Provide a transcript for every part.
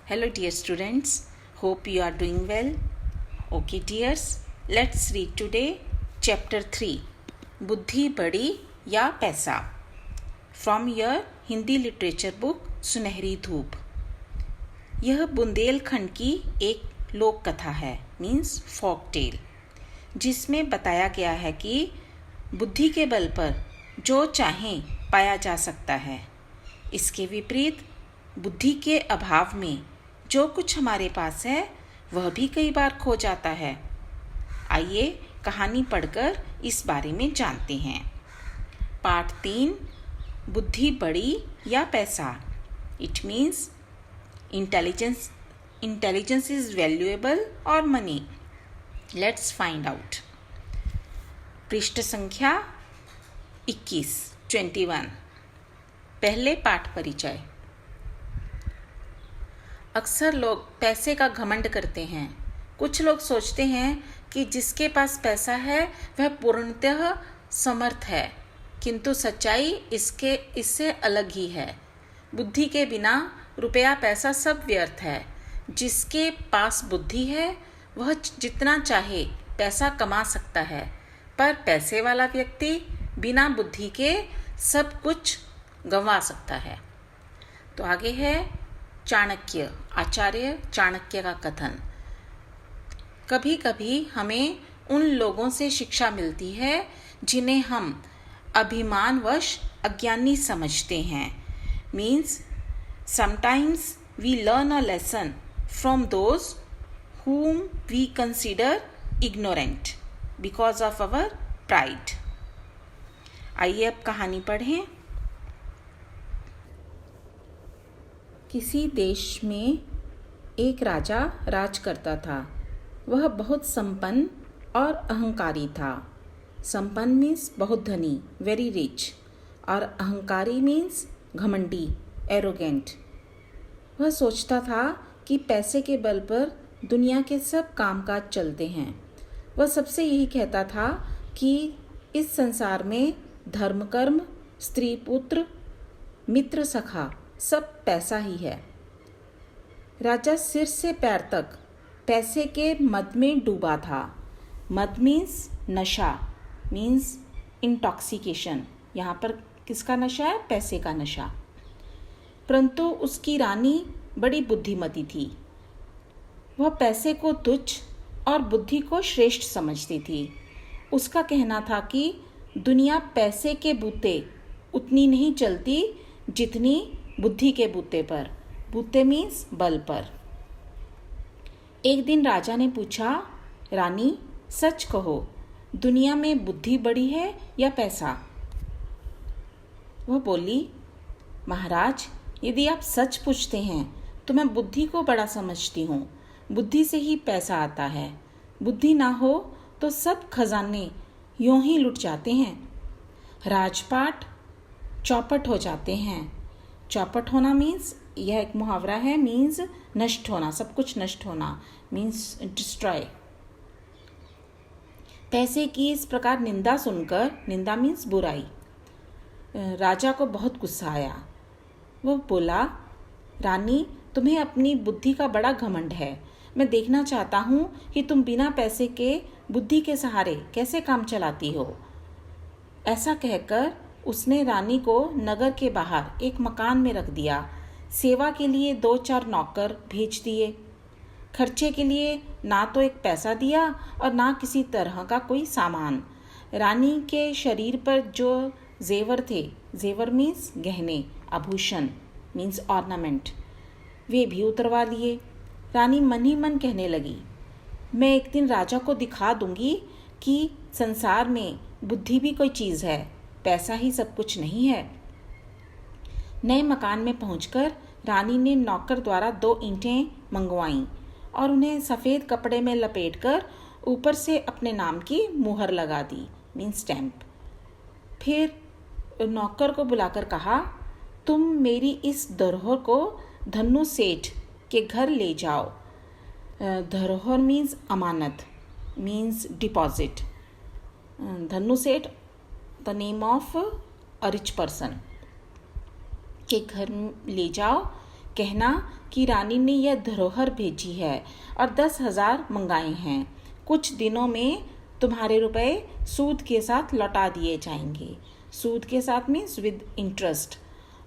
Hello dear students, hope you are doing well. Okay dears, let's read today chapter 3 बुद्धि बड़ी या पैसा from your Hindi literature book सुनहरी धूप। यह बुंदेलखंड की एक लोक कथा है मीन्स फोक टेल, जिसमें बताया गया है कि बुद्धि के बल पर जो चाहें पाया जा सकता है। इसके विपरीत बुद्धि के अभाव में जो कुछ हमारे पास है वह भी कई बार खो जाता है। आइए कहानी पढ़कर इस बारे में जानते हैं। पार्ट 3 बुद्धि बड़ी या पैसा। It means intelligence is valuable और मनी। Let's find out. पृष्ठ संख्या 21 पहले पाठ परिचय। अक्सर लोग पैसे का घमंड करते हैं। कुछ लोग सोचते हैं कि जिसके पास पैसा है वह पूर्णतः समर्थ है, किंतु सच्चाई इससे अलग ही है। बुद्धि के बिना रुपया पैसा सब व्यर्थ है। जिसके पास बुद्धि है वह जितना चाहे पैसा कमा सकता है, पर पैसे वाला व्यक्ति बिना बुद्धि के सब कुछ गंवा सकता है। तो आगे है चाणक्य, आचार्य चाणक्य का कथन। कभी कभी हमें उन लोगों से शिक्षा मिलती है जिन्हें हम अभिमानवश अज्ञानी समझते हैं। Means sometimes we learn a lesson from those whom we consider ignorant because of our pride. आइए अब कहानी पढ़ें। किसी देश में एक राजा राज करता था। वह बहुत संपन्न और अहंकारी था। संपन्न मीन्स बहुत धनी, वेरी रिच, और अहंकारी मीन्स घमंडी, एरोगेंट। वह सोचता था कि पैसे के बल पर दुनिया के सब कामकाज चलते हैं। वह सबसे यही कहता था कि इस संसार में धर्म कर्म, स्त्री पुत्र, मित्र सखा सब पैसा ही है। राजा सिर से पैर तक पैसे के मद में डूबा था। मद मीन्स नशा, मीन्स इंटॉक्सिकेशन। यहाँ पर किसका नशा है? पैसे का नशा। परंतु उसकी रानी बड़ी बुद्धिमती थी। वह पैसे को तुच्छ और बुद्धि को श्रेष्ठ समझती थी। उसका कहना था कि दुनिया पैसे के बूते उतनी नहीं चलती जितनी बुद्धि के बूते पर। बूते मीन्स बल पर। एक दिन राजा ने पूछा, रानी सच कहो, दुनिया में बुद्धि बड़ी है या पैसा? वह बोली, महाराज यदि आप सच पूछते हैं तो मैं बुद्धि को बड़ा समझती हूँ। बुद्धि से ही पैसा आता है। बुद्धि ना हो तो सब खजाने यूं ही लुट जाते हैं। राजपाट चौपट हो जाते हैं। चौपट होना मीन्स, यह एक मुहावरा है, मीन्स नष्ट होना, सब कुछ नष्ट होना, मीन्स डिस्ट्रॉय। पैसे की इस प्रकार निंदा सुनकर, निंदा मीन्स बुराई, राजा को बहुत गुस्सा आया। वह बोला, रानी तुम्हें अपनी बुद्धि का बड़ा घमंड है। मैं देखना चाहता हूँ कि तुम बिना पैसे के बुद्धि के सहारे कैसे काम चलाती हो। ऐसा कहकर उसने रानी को नगर के बाहर एक मकान में रख दिया। सेवा के लिए 2-4 नौकर भेज दिए। खर्चे के लिए ना तो एक पैसा दिया और ना किसी तरह का कोई सामान। रानी के शरीर पर जो जेवर थे, जेवर मीन्स गहने, आभूषण मीन्स ऑर्नामेंट, वे भी उतरवा लिए। रानी मन ही मन कहने लगी, मैं एक दिन राजा को दिखा दूंगी कि संसार में बुद्धि भी कोई चीज़ है, पैसा ही सब कुछ नहीं है। नए मकान में पहुंचकर रानी ने नौकर द्वारा 2 ईंटें मंगवाईं और उन्हें सफ़ेद कपड़े में लपेटकर ऊपर से अपने नाम की मुहर लगा दी, मीन्स स्टैम्प। फिर नौकर को बुलाकर कहा, तुम मेरी इस धरोहर को धन्नु सेठ के घर ले जाओ। धरोहर मीन्स अमानत, मीन्स डिपॉजिट। धन्नु सेठ the name of a rich person के घर ले जाओ कहना कि रानी ने यह धरोहर भेजी है और 10,000 मंगाए हैं। कुछ दिनों में तुम्हारे रुपए सूद के साथ लौटा दिए जाएंगे। सूद के साथ मीन्स विद इंटरेस्ट,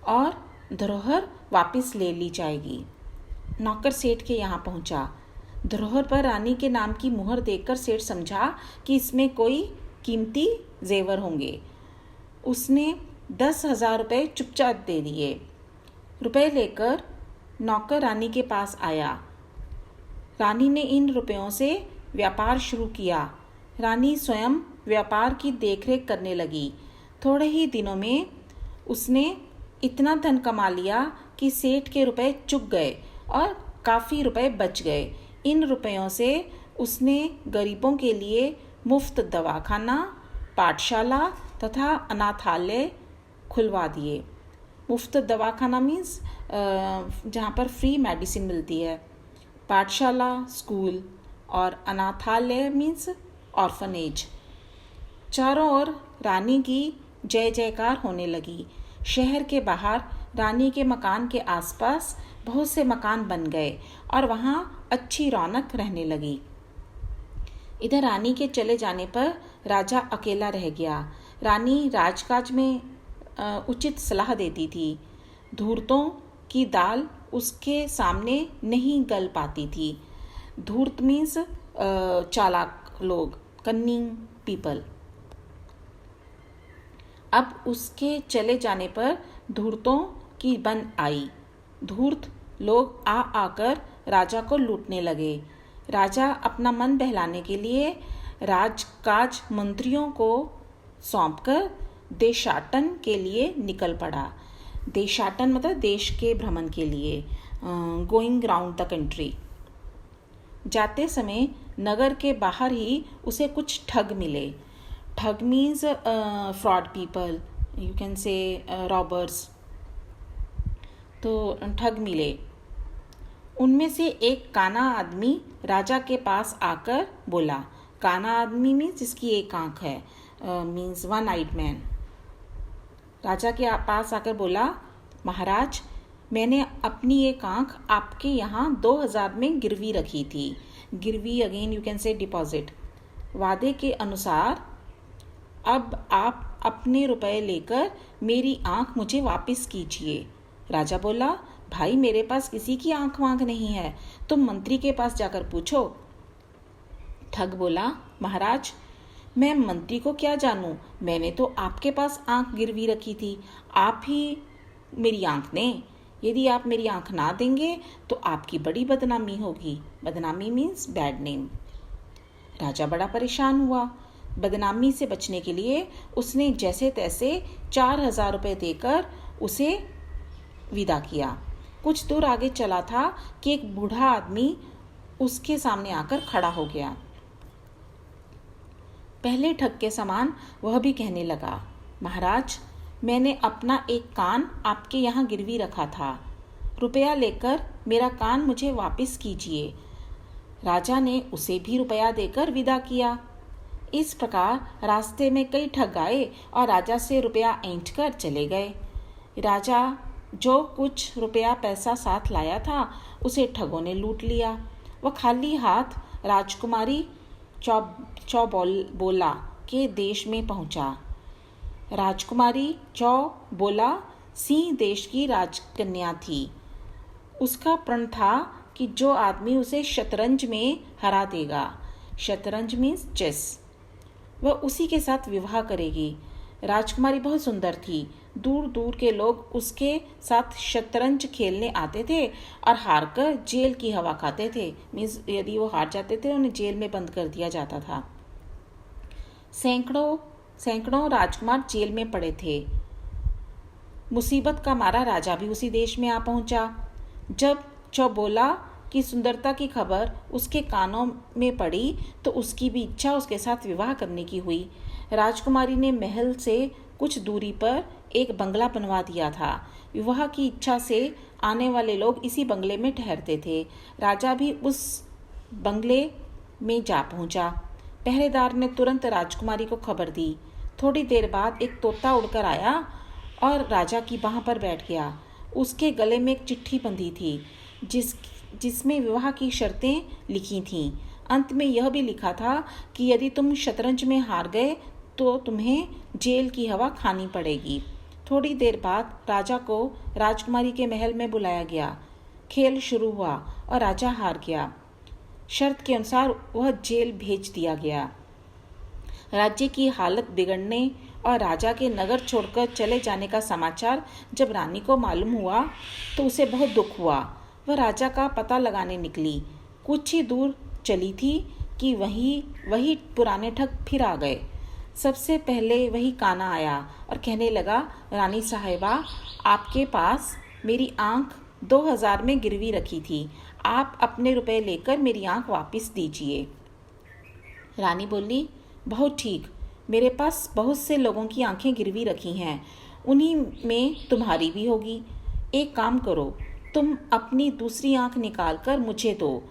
और धरोहर वापस ले ली जाएगी। नौकर सेठ के यहाँ पहुँचा। धरोहर पर रानी के नाम की मुहर देखकर सेठ समझा कि इसमें कोई कीमती जेवर होंगे। उसने 10,000 रुपये चुपचाप दे दिए। रुपए लेकर नौकर रानी के पास आया। रानी ने इन रुपयों से व्यापार शुरू किया। रानी स्वयं व्यापार की देखरेख करने लगी। थोड़े ही दिनों में उसने इतना धन कमा लिया कि सेठ के रुपए चुक गए और काफ़ी रुपए बच गए। इन रुपयों से उसने गरीबों के लिए मुफ्त दवाखाना, पाठशाला तथा अनाथालय खुलवा दिए। मुफ्त दवाखाना मीन्स जहाँ पर फ्री मेडिसिन मिलती है, पाठशाला स्कूल, और अनाथालय मीन्स ऑर्फनेज। चारों ओर रानी की जय जयकार होने लगी। शहर के बाहर रानी के मकान के आसपास बहुत से मकान बन गए और वहाँ अच्छी रौनक रहने लगी। इधर रानी के चले जाने पर राजा अकेला रह गया। रानी राजकाज में उचित सलाह देती थी। धूर्तों की दाल उसके सामने नहीं गल पाती थी। धूर्त मीन्स चालाक लोग, कन्निंग पीपल। अब उसके चले जाने पर धूर्तों की बन आई। धूर्त लोग आकर राजा को लूटने लगे। राजा अपना मन बहलाने के लिए राजकाज मंत्रियों को सौंपकर देशाटन के लिए निकल पड़ा। देशाटन मतलब देश के भ्रमण के लिए, गोइंग राउंड द कंट्री। जाते समय नगर के बाहर ही उसे कुछ ठग मिले। ठग means fraud people, you can say robbers. तो ठग मिले। उनमें से एक काना आदमी राजा के पास आकर बोला। काना आदमी मीन्स जिसकी एक आंख है, मीन्स वन आइड मैन। राजा के पास आकर बोला, महाराज, मैंने अपनी एक आंख आपके यहाँ 2,000 में गिरवी रखी थी। गिरवी again you can say deposit. वादे के अनुसार अब आप अपने रुपए लेकर मेरी आंख मुझे वापस कीजिए। राजा बोला, भाई मेरे पास किसी की आंख वांख नहीं है, तुम मंत्री के पास जाकर पूछो। ठग बोला, महाराज, मैं मंत्री को क्या जानूं, मैंने तो आपके पास आंख गिरवी रखी थी, आप ही मेरी आंख दें। यदि आप मेरी आंख ना देंगे तो आपकी बड़ी बदनामी होगी। बदनामी मीन्स बैड नेम। राजा बड़ा परेशान हुआ। बदनामी से बचने के लिए उसने जैसे तैसे 4,000 रुपये देकर उसे विदा किया। कुछ दूर आगे चला था कि एक बूढ़ा आदमी उसके सामने आकर खड़ा हो गया। पहले ठग के समान वह भी कहने लगा, महाराज, मैंने अपना एक कान आपके यहाँ गिरवी रखा था। रुपया लेकर मेरा कान मुझे वापस कीजिए। राजा ने उसे भी रुपया देकर विदा किया। इस प्रकार रास्ते में कई ठग आए और राजा से रुपया ऐंठ कर चले गए। राजा जो कुछ रुपया पैसा साथ लाया था उसे ठगों ने लूट लिया। वह खाली हाथ राजकुमारी चौबोला के देश में पहुंचा। राजकुमारी चौबोला सिंह देश की राजकन्या थी। उसका प्रण था कि जो आदमी उसे शतरंज में हरा देगा, शतरंज मीन्स चेस, वह उसी के साथ विवाह करेगी। राजकुमारी बहुत सुंदर थी। दूर दूर के लोग उसके साथ शतरंज खेलने आते थे और हारकर जेल की हवा खाते थे। मीन्स यदि वो हार जाते थे उन्हें जेल में बंद कर दिया जाता था। सैकड़ों राजकुमार जेल में पड़े थे। मुसीबत का मारा राजा भी उसी देश में आ पहुंचा। जब चौबोला की सुंदरता की खबर उसके कानों में पड़ी तो उसकी भी इच्छा उसके साथ विवाह करने की हुई। राजकुमारी ने महल से कुछ दूरी पर एक बंगला बनवा दिया था। विवाह की इच्छा से आने वाले लोग इसी बंगले में ठहरते थे। राजा भी उस बंगले में जा पहुंचा। पहरेदार ने तुरंत राजकुमारी को खबर दी। थोड़ी देर बाद एक तोता उड़कर आया और राजा की बाह पर बैठ गया। उसके गले में एक चिट्ठी बंधी थी जिसमें विवाह की शर्तें लिखी थीं। अंत में यह भी लिखा था कि यदि तुम शतरंज में हार गए तो तुम्हें जेल की हवा खानी पड़ेगी। थोड़ी देर बाद राजा को राजकुमारी के महल में बुलाया गया। खेल शुरू हुआ और राजा हार गया। शर्त के अनुसार वह जेल भेज दिया गया। राज्य की हालत बिगड़ने और राजा के नगर छोड़कर चले जाने का समाचार जब रानी को मालूम हुआ तो उसे बहुत दुख हुआ। वह राजा का पता लगाने निकली। कुछ ही दूर चली थी कि वही पुराने ठग फिर आ गए। सबसे पहले वही काना आया और कहने लगा, रानी साहिबा, आपके पास मेरी आंख 2000 में गिरवी रखी थी। आप अपने रुपए लेकर मेरी आंख वापस दीजिए। रानी बोली, बहुत ठीक, मेरे पास बहुत से लोगों की आंखें गिरवी रखी हैं, उन्हीं में तुम्हारी भी होगी। एक काम करो, तुम अपनी दूसरी आंख निकाल कर मुझे दो।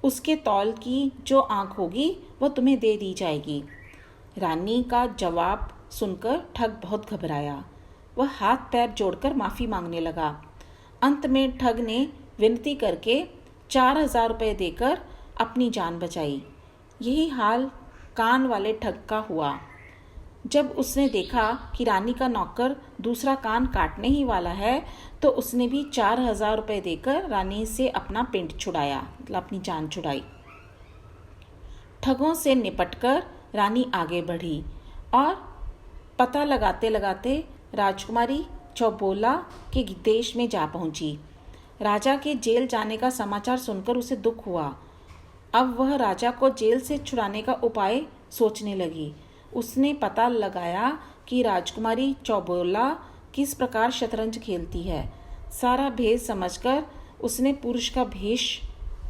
उसके तौल की जो आंख होगी वह तुम्हें दे दी जाएगी। रानी का जवाब सुनकर ठग बहुत घबराया। वह हाथ पैर जोड़कर माफ़ी मांगने लगा। अंत में ठग ने विनती करके 4000 रुपये देकर अपनी जान बचाई। यही हाल कान वाले ठग का हुआ। जब उसने देखा कि रानी का नौकर दूसरा कान काटने ही वाला है तो उसने भी 4000 रुपये देकर रानी से अपना पिंड छुड़ाया, मतलब अपनी जान छुड़ाई। ठगों से निपटकर रानी आगे बढ़ी और पता लगाते लगाते राजकुमारी चौबोला के देश में जा पहुंची। राजा के जेल जाने का समाचार सुनकर उसे दुख हुआ। अब वह राजा को जेल से छुड़ाने का उपाय सोचने लगी। उसने पता लगाया कि राजकुमारी चौबोला किस प्रकार शतरंज खेलती है। सारा भेद समझकर उसने पुरुष का भेष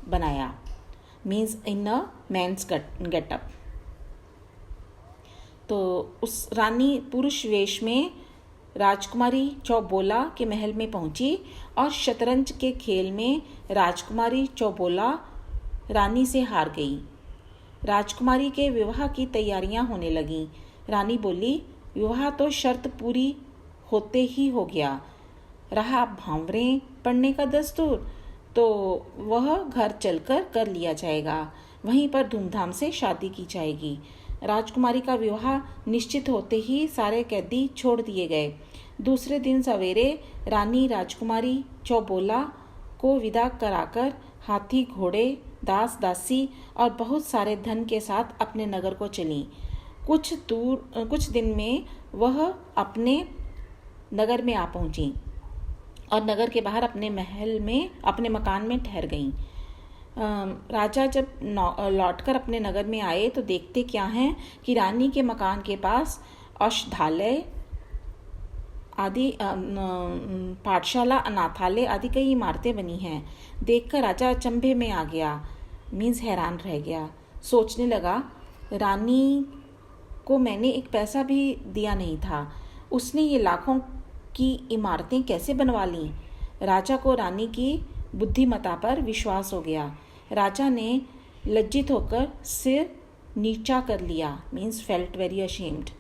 बनाया, means in a man's getup. तो उस रानी पुरुष वेश में राजकुमारी चौबोला के महल में पहुंची और शतरंज के खेल में राजकुमारी चौबोला रानी से हार गई। राजकुमारी के विवाह की तैयारियां होने लगीं। रानी बोली, विवाह तो शर्त पूरी होते ही हो गया। रहा भांवरे पड़ने का दस्तूर तो वह घर चलकर कर लिया जाएगा, वहीं पर धूमधाम से शादी की जाएगी। राजकुमारी का विवाह निश्चित होते ही सारे कैदी छोड़ दिए गए। दूसरे दिन सवेरे रानी राजकुमारी चौबोला को विदा कराकर हाथी, घोड़े, दास दासी और बहुत सारे धन के साथ अपने नगर को चली। कुछ दिन में वह अपने नगर में आ पहुंची और नगर के बाहर अपने मकान में ठहर गईं। राजा जब लौटकर अपने नगर में आए तो देखते क्या हैं कि रानी के मकान के पास औषधालय आदि, पाठशाला, अनाथालय आदि कई इमारतें बनी हैं। देखकर राजा अचंभे में आ गया, मीन्स हैरान रह गया। सोचने लगा, रानी को मैंने एक पैसा भी दिया नहीं था, उसने ये लाखों की इमारतें कैसे बनवा लीं? राजा को रानी की बुद्धिमत्ता पर विश्वास हो गया। राजा ने लज्जित होकर सिर नीचा कर लिया, मीन्स फेल्ट वेरी अशेम्ड।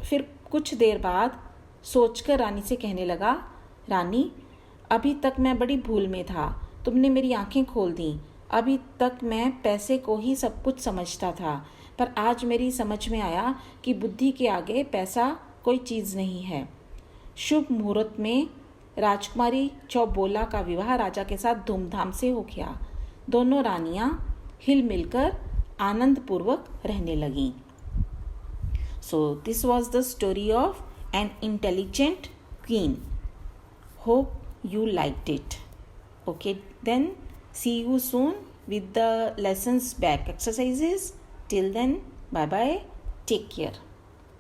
फिर कुछ देर बाद सोचकर रानी से कहने लगा, रानी, अभी तक मैं बड़ी भूल में था, तुमने मेरी आंखें खोल दी। अभी तक मैं पैसे को ही सब कुछ समझता था, पर आज मेरी समझ में आया कि बुद्धि के आगे पैसा कोई चीज़ नहीं है। शुभ मुहूर्त में राजकुमारी चौबोला का विवाह राजा के साथ धूमधाम से हो गया। दोनों रानियां हिल मिलकर आनंद पूर्वक रहने लगीं। So this was the story of an intelligent queen. Hope you liked it. Okay, then see you soon with the lessons back exercises. Till then, bye bye. Take care.